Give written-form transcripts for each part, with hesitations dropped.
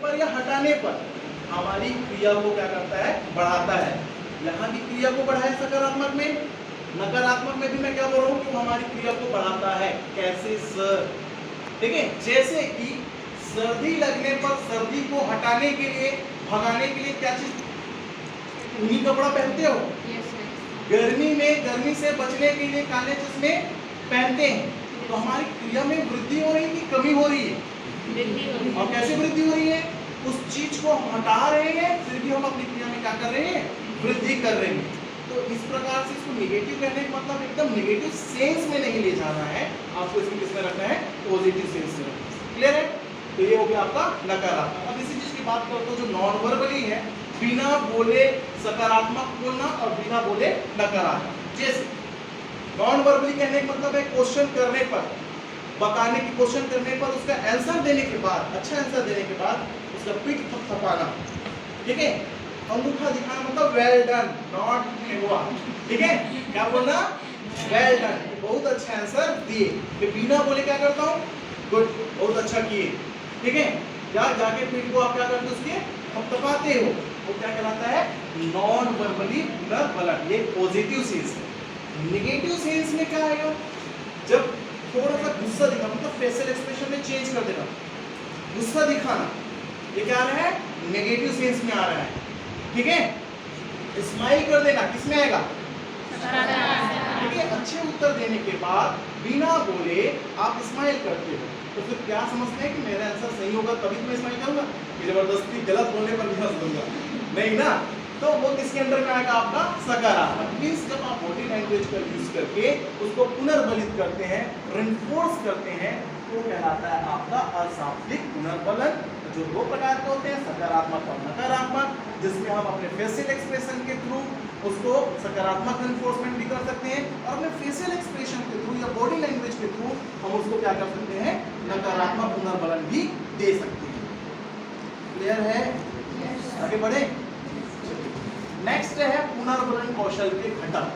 पर या हटाने पर हमारी क्रिया को क्या करता है, बढ़ाता है। यहाँ की क्रिया को बढ़ाए सकारात्मक में, नकारात्मक में भी मैं क्या बोल रहा हूँ कि हमारी क्रिया को बढ़ाता है। कैसे सर? ठीक है, जैसे कि सर्दी लगने पर सर्दी को हटाने के लिए, भगाने के लिए क्या चीज, ऊनी कपड़ा पहनते हो। गर्मी में गर्मी से बचने के लिए काले चश्मे पहनते हैं। तो हमारी क्रिया में वृद्धि हो रही है कि कमी हो रही है? और कैसे वृद्धि हो रही है? उस चीज को हम हटा रहे हैं, फिर भी हम अपनी क्रिया में क्या कर रहे हैं, वृद्धि कर रहे हैं। तो इस प्रकार से इसको नेगेटिव कहने का मतलब एकदम नेगेटिव सेंस में नहीं ले जाना है, आपको इसमें किसमें रखना है, पॉजिटिव सेंस में। क्लियर है? तो ये हो गया आपका नकारात्मक। अब इसी चीज की बात करते हो जो नॉन वर्बली है, बिना बोले सकारात्मक बोलना और बिना बोले नकारात्मक। जैसे नॉन वर्बली कहने का मतलब है क्वेश्चन करने पर, बताने की क्वेश्चन करने पर उसका आंसर देने के बाद, अच्छा आंसर देने के बाद उसका पीठ थपथपाना। ठीक है, अंगूठा दिखाना मतलब वेल डन, नॉट हुआ। ठीक है, क्या बोलना, वेल डन, बहुत अच्छा आंसर दिए। मैं बिना बोले क्या करता हूँ, गुड, बहुत अच्छा किए। ठीक है, या जाके पीठ को आप क्या करते हो, उसके थपथपाते हो, वो क्या कहलाता है, नॉन वर्बली पुनर्बलन। ये पॉजिटिव सेंस है। नेगेटिव सेंस में क्या आएगा, जब थोड़ा सा गुस्सा दिखा, मतलब फेशियल एक्सप्रेशन में चेंज कर देना, गुस्सा दिखाना, ये क्या आ रहा है, नेगेटिव सेंस में आ रहा है। ठीक है, स्माइल कर देना, किसमें आएगा, ठीक है, अच्छे उत्तर देने के बाद बिना बोले आप स्माइल करते हो, तो फिर क्या समझते हैं कि मेरा आंसर सही होगा तभी तो मैं स्माइल करूंगा, कि जबरदस्ती गलत बोलने पर भी हंस दूंगा, नहीं ना। तो वो किसके अंदर में आएगा, आपका सकारात्मक। मींस जब आप बॉडी लैंग्वेज का यूज करके उसको पुनर्बलित करते हैं, रिइंफोर्स करते हैं, तो कहलाता है आपका अशाब्दिक पुनर्बलन। जो दो प्रकार के होते हैं, सकारात्मक और नकारात्मक, जिसमें हम अपने फेशियल एक्सप्रेशन के थ्रू उसको सकारात्मक रिइंफोर्समेंट भी कर सकते हैं, और अपने फेशियल एक्सप्रेशन के थ्रू या बॉडी लैंग्वेज के थ्रू हम उसको क्या कर सकते हैं, नकारात्मक पुनर्बलन भी दे सकते हैं। क्लियर है? आगे बढ़े। नेक्स्ट है पुनर्बलन कौशल के घटक।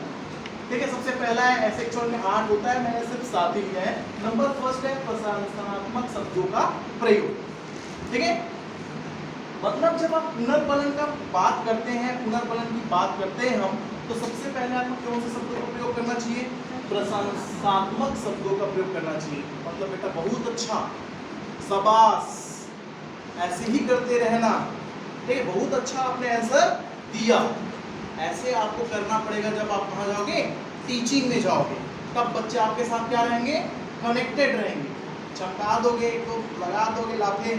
ठीक है, सबसे पहला है, ऐसे एक्चुअल में 8 होता है, मैंने सिर्फ 7 ही लिया है। नंबर फर्स्ट है प्रशंसात्मक शब्दों का प्रयोग। ठीक है, मतलब जब आप पुनर्बलन का बात करते हैं, पुनर्बलन की बात करते हैं हम, तो सबसे पहले आपको कौन से शब्दों का प्रयोग करना चाहिए, प्रशंसात्मक शब्दों का प्रयोग करना चाहिए। मतलब बेटा बहुत अच्छा, शाबाश, ऐसे ही करते रहना। ठीक है, बहुत अच्छा आपने आंसर दिया। ऐसे आपको करना पड़ेगा जब आप कहाँ जाओगे, टीचिंग में जाओगे, तब बच्चे आपके साथ क्या रहेंगे, कनेक्टेड रहेंगे। चमका दोगे तो लगा दोगे लाफे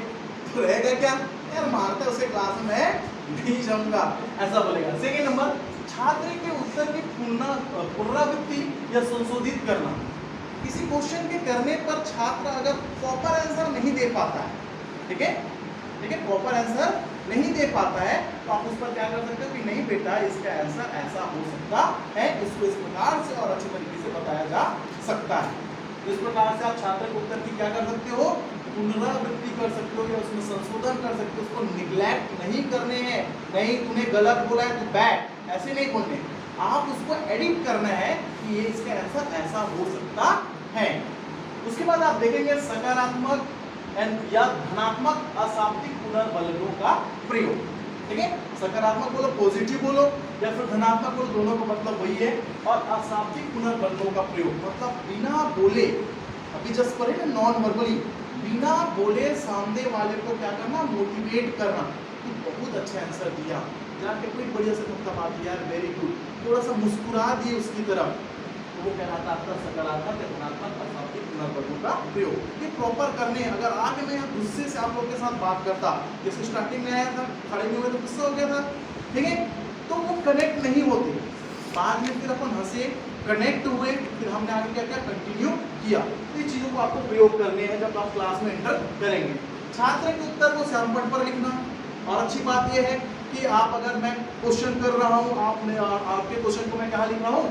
तो रहेगा क्या, यार मारते उसे क्लास में नहीं जाऊंगा, ऐसा बोलेगा। सेकेंड नंबर, छात्र के उत्तर की पुनरावृत्ति या संशोधित करना। किसी क्वेश्चन के करने पर छात्र अगर प्रॉपर आंसर नहीं दे पाता है, ठीक है, प्रॉपर आंसर नहीं दे पाता है, तो आप उस पर क्या कर सकते हो कि नहीं बेटा इसका आंसर ऐसा हो सकता है, इसको इस प्रकार से और अच्छे तरीके से बताया जा सकता है। तो इस प्रकार से आप छात्र के उत्तर की क्या कर सकते हो, पुनरावृत्ति कर सकते हो या उसमें संशोधन कर सकते हो। उसको निग्लेक्ट नहीं करने हैं, नहीं तूने गलत बोला है तो बैड, ऐसे नहीं बोलने, आप उसको एडिट करना है कि ये इसका आंसर ऐसा हो सकता है। उसके बाद आप देखेंगे सकारात्मक या धनात्मक अशाब्दिक पुनर्बलनों का प्रयोग। ठीक है, सकारात्मक बोलो, पॉजिटिव बोलो, या फिर धनात्मक बोलो, दोनों का मतलब वही है। और अशाब्दिक पुनर्बलनों का प्रयोग मतलब बिना बोले, अभी जस्ट पढ़े ना नॉन वर्बली, बिना बोले सामने वाले को क्या करना, मोटिवेट करना कि बहुत अच्छा आंसर दिया, जाके कोई बढ़िया से थपथपा दिया, यार वेरी गुड, थोड़ा सा मुस्कुरा दिए उसकी तरफ, तो वो कहलाता है आपका सकारात्मक या धनात्मक अशाब्दिक पुनर्बलनों का प्रयोग। ये प्रॉपर करने हैं। अगर आगे मैं यहाँ गुस्से से आप लोग के साथ बात करता, जैसे स्टार्टिंग में आया था, खड़े नहीं हुए तो गुस्सा हो गया था, ठीक है, तो वो कनेक्ट नहीं होते। बाद में फिर अपन हंसे, कनेक्ट हुए, फिर हमने आगे क्या किया, कंटिन्यू किया। तो ये चीज़ों को आपको प्रयोग करने हैं जब आप क्लास में एंटर करेंगे। छात्र के उत्तर को श्यामपट्ट पर लिखना। और अच्छी बात यह है कि आप, अगर मैं क्वेश्चन कर रहा हूँ, आपके क्वेश्चन को मैं कहाँ लिख रहा हूँ,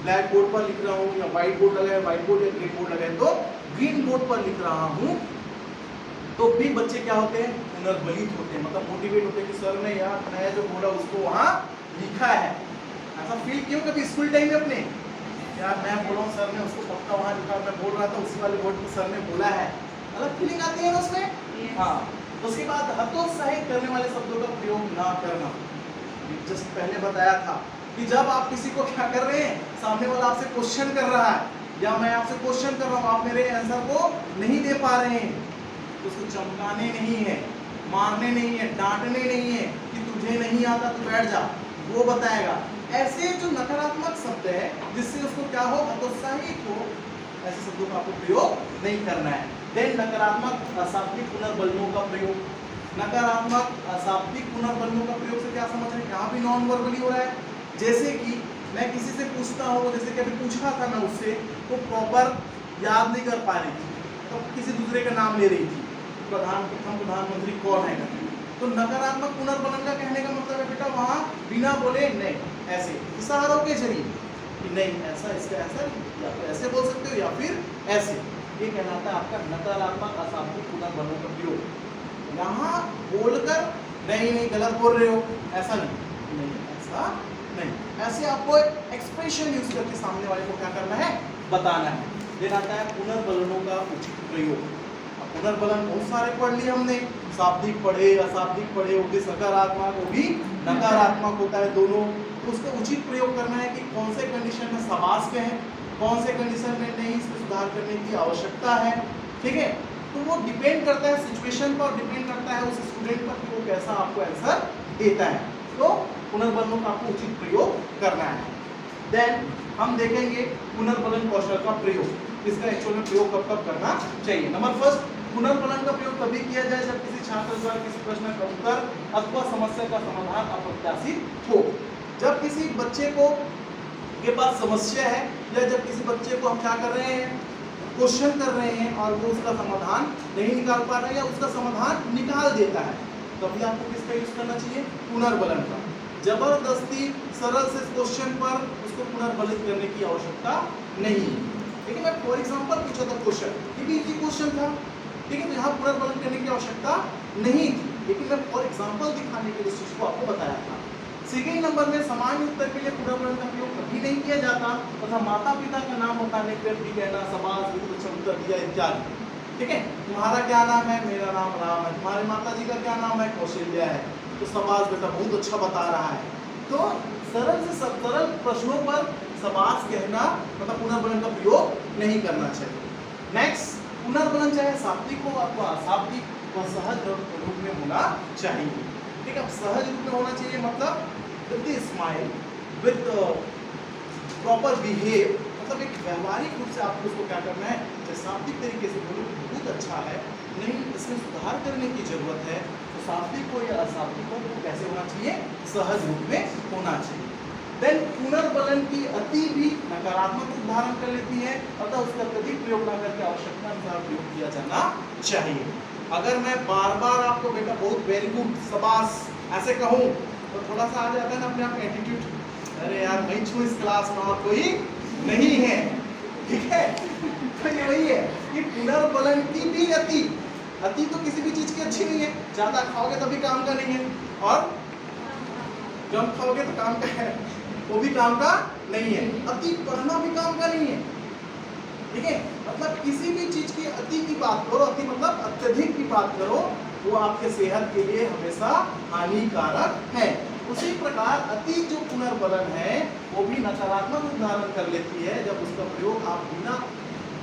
ब्लैक बोर्ड पर लिख रहा हूँ, या व्हाइट बोर्ड लगा है, व्हाइट बोर्ड या ग्रीन बोर्ड लगा है तो ग्रीन बोर्ड पर लिख रहा हूँ, तो भी बच्चे क्या होते हैं, पुनर्बलित होते हैं, मतलब मोटिवेट होते हैं कि सर ने यार नया जो बोला उसको वहाँ लिखा है। ऐसा फील क्यों कभी स्कूल टाइम में अपने, यार मैं बोल रहा हूँ सर ने उसको पक्का वहाँ लिखा, मैं बोल रहा था उसी वाले बोर्ड पर सर ने बोला है, अलग फीलिंग आती है ना उसमें। हाँ, उसके बाद हतोत्साहित करने वाले शब्दों का प्रयोग ना करना। जस्ट पहले बताया था कि जब आप किसी को क्या कर रहे हैं, सामने वाला आपसे क्वेश्चन कर रहा है या मैं आपसे क्वेश्चन कर रहा हूँ, आप मेरे आंसर को नहीं दे पा रहे हैं, तो उसको चमकाने नहीं है, मारने नहीं है, डांटने नहीं है कि तुझे नहीं आता तो बैठ जा, वो बताएगा। ऐसे जो नकारात्मक शब्द है जिससे उसको क्या हो, हतोत्साहित हो, ऐसे शब्दों का आपको प्रयोग नहीं करना है। देन नकारात्मक अशाब्दिक पुनर्बलनों का प्रयोग। नकारात्मक अशाब्दिक पुनर्बलनों का प्रयोग से क्या समझ रहे हैं, यहाँ भी नॉन वर्बली हो रहा है। जैसे कि मैं किसी से पूछता हूँ, जैसे कि अभी पूछा था मैं उससे, तो प्रॉपर याद नहीं कर पा रही थी, तो किसी दूसरे का नाम ले रही थी, प्रथम प्रधानमंत्री कौन है। तो नकारात्मक पुनर्बलन का कहने का मतलब है बेटा वहाँ बिना बोले नहीं, ऐसे इशारों के जरिए कि नहीं ऐसा, इसका ऐसा, या तो ऐसे बोल सकते हो या फिर ऐसे, ये कहलाता है आपका नकारात्मक अशाब्दिक पुनर्बलनों का प्रयोग। यहाँ बोलकर नहीं नहीं गलत बोल रहे हो, ऐसा नहीं, नहीं ऐसा नहीं, ऐसे आपको एक्सप्रेशन यूज करके सामने वाले को क्या करना है, बताना है। फिर आता है पुनर्बलनों का उचित प्रयोग। पुनर्बलन बहुत सारे पढ़ लिए हमने, शाब्दिक पढ़े, अशाब्दिक पढ़े, वो भी सकारात्मक, वो भी नकारात्मक होता है दोनों। उसका उचित प्रयोग करना है कि कौन से कंडीशन में समास के हैं, कौन से कंडीशन में नहीं, इसमें सुधार करने की आवश्यकता है। ठीक है, तो वो डिपेंड करता है सिचुएशन पर, डिपेंड करता है उस स्टूडेंट पर कि वो कैसा आपको आंसर देता है। तो पुनर्बलनों का आपको उचित प्रयोग करना है। देन हम देखेंगे पुनर्बलन कौशल का प्रयोग, इसका एक्चुअल में प्रयोग कब कब करना चाहिए। नंबर फर्स्ट, पुनर्बलन का प्रयोग तभी किया जाए जब किसी छात्र द्वारा किसी प्रश्न का उत्तर अथवा समस्या का समाधान अप्रत्याशित हो। जब किसी बच्चे को के पास समस्या है, या जब किसी बच्चे को हम क्या कर रहे हैं, क्वेश्चन कर रहे हैं और वो उसका समाधान नहीं निकाल पा रहा है या उसका समाधान निकाल देता है, तभी आपको किसका यूज करना चाहिए, पुनर्बलन का। जबरदस्ती सरल से क्वेश्चन पर उसको पुनर्बलित करने की आवश्यकता नहीं। लेकिन मैं फॉर एग्जांपल पूछा था क्वेश्चन, ये भी इजी क्वेश्चन था, ठीक है, तो यहाँ पुनर्बलन करने की आवश्यकता नहीं थी, लेकिन मैं फॉर एग्जांपल दिखाने के लिए इस चीज को आपको बताया था। सेकेंड नंबर में सामान्य उत्तर के लिए पुनर्बलन का प्रयोग कभी नहीं किया जाता तथा माता पिता का नाम बताने पर भी कहना समाज बहुत अच्छा उत्तर दिया इत्यादि। ठीक है, तुम्हारा क्या नाम है, मेरा नाम राम है, तुम्हारे माता जी का क्या नाम है, कौशल्या है, तो समाज बेटा बहुत अच्छा बता रहा है। तो सरल से सरल प्रश्नों पर समास कहना मतलब पुनर्बलन का प्रयोग नहीं करना चाहिए। नेक्स्ट, पुनर्बलन चाहे शाब्दिक हो अथवा अशाब्दिक, वह सहज रूप में होना चाहिए। ठीक है, अब सहज रूप में होना चाहिए मतलब with smile, with proper behave, मतलब एक व्यवहारिक रूप से आपको उसको क्या करना है, जैसे शाब्दिक तरीके से बोलो बहुत अच्छा है, नहीं इसमें सुधार करने की जरूरत है, तो शाब्दिक हो या अशाब्दिक हो तो कैसे होना चाहिए, सहज रूप में होना चाहिए। देन पुनर्बलन की अति भी नकारात्मक रूप धारण कर लेती है, अतः उसका अत्यधिक प्रयोग न करके आवश्यकता अनुसार प्रयोग किया जाना चाहिए। अगर मैं बार बार आपको बेटा बहुत वेरी गुड शाबाश ऐसे कहूँ तो थोड़ा सा आ जाता है ना अपने आप एटीट्यूड, अरे यार मैं छू इस क्लास में और कोई नहीं है। ठीक है, तो ये वही है कि पुनर्बलन की भी अति, अति तो किसी भी चीज की अच्छी नहीं है, ज्यादा खाओगे तभी काम का नहीं है, और कम खाओगे तो काम का है, वो भी काम का नहीं है, अति पढ़ना भी काम का नहीं है। ठीक है, मतलब किसी भी चीज की अति की बात करो, अति मतलब अत्यधिक की बात करो, वो आपके सेहत के लिए हमेशा हानिकारक है। उसी प्रकार अति जो पुनर्बलन है वो भी नकारात्मक रूप धारण कर लेती है जब उसका प्रयोग आप बिना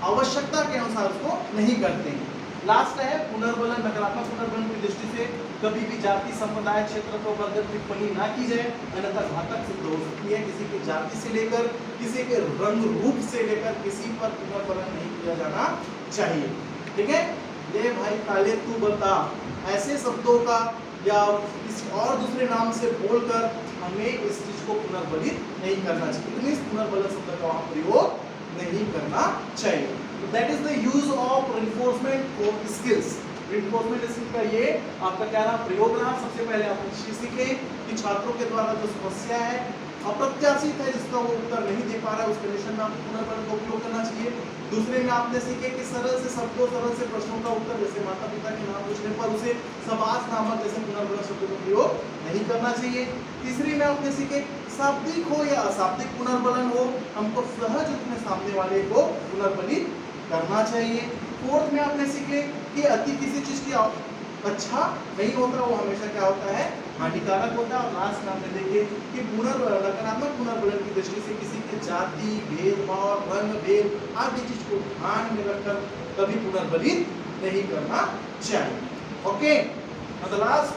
आवश्यकता के अनुसार उसको नहीं करते हैं। लास्ट है पुनर्बलन, नकारात्मक पुनर्बलन की दृष्टि से कभी भी जाति संप्रदाय क्षेत्र को बदल टिप्पणी ना की जाए, अन्यथा घातक सिद्ध हो सकती है। किसी की जाति से लेकर किसी के रंग रूप से लेकर किसी पर पुनर्बलन नहीं किया जाना चाहिए। ठीक है, ये भाई काले तू बता ऐसे शब्दों का या किसी और दूसरे नाम से बोलकर हमें इस चीज को पुनर्बलित नहीं करना चाहिए, इतनी पुनर्बलन शब्द का वहां प्रयोग नहीं करना चाहिए। That is the use of reinforcement of skills. Reinforcement skill का ये आपका क्या रहा, प्रयोग रहा। सबसे पहले आप सीखे कि छात्रों के द्वारा जो समस्या है अप्रत्याशित है, जिसका वो उत्तर नहीं दे पा रहा है, उस कंडीशन में आपको पुनर्बलन का उपयोग करना चाहिए। दूसरे में आपने सीखे कि सरल से शब्दों, सरल से प्रश्नों का उत्तर, जैसे माता पिता के नाम पूछने पर उसे समास नामक जैसे पुनर्बलन शब्दों का प्रयोग नहीं करना चाहिए। तीसरी में आपने सीखे शाब्दिक हो या अशाब्दिक पुनर्बलन हो, हमको सहज रूप में सामने वाले को पुनर्बलित करना चाहिए। फोर्थ में आपने सीखे कि अति किसी चीज की अच्छा नहीं होता, वो हमेशा क्या होता है, हानिकारक होता है। और लास्ट में हमने देखे कि नकारात्मक पुनर्बलन की दृष्टि से किसी के जाति, भेदभाव, रंग भेद आदि चीज को ध्यान में रखकर कभी पुनर्बलित नहीं करना चाहिए। Okay, last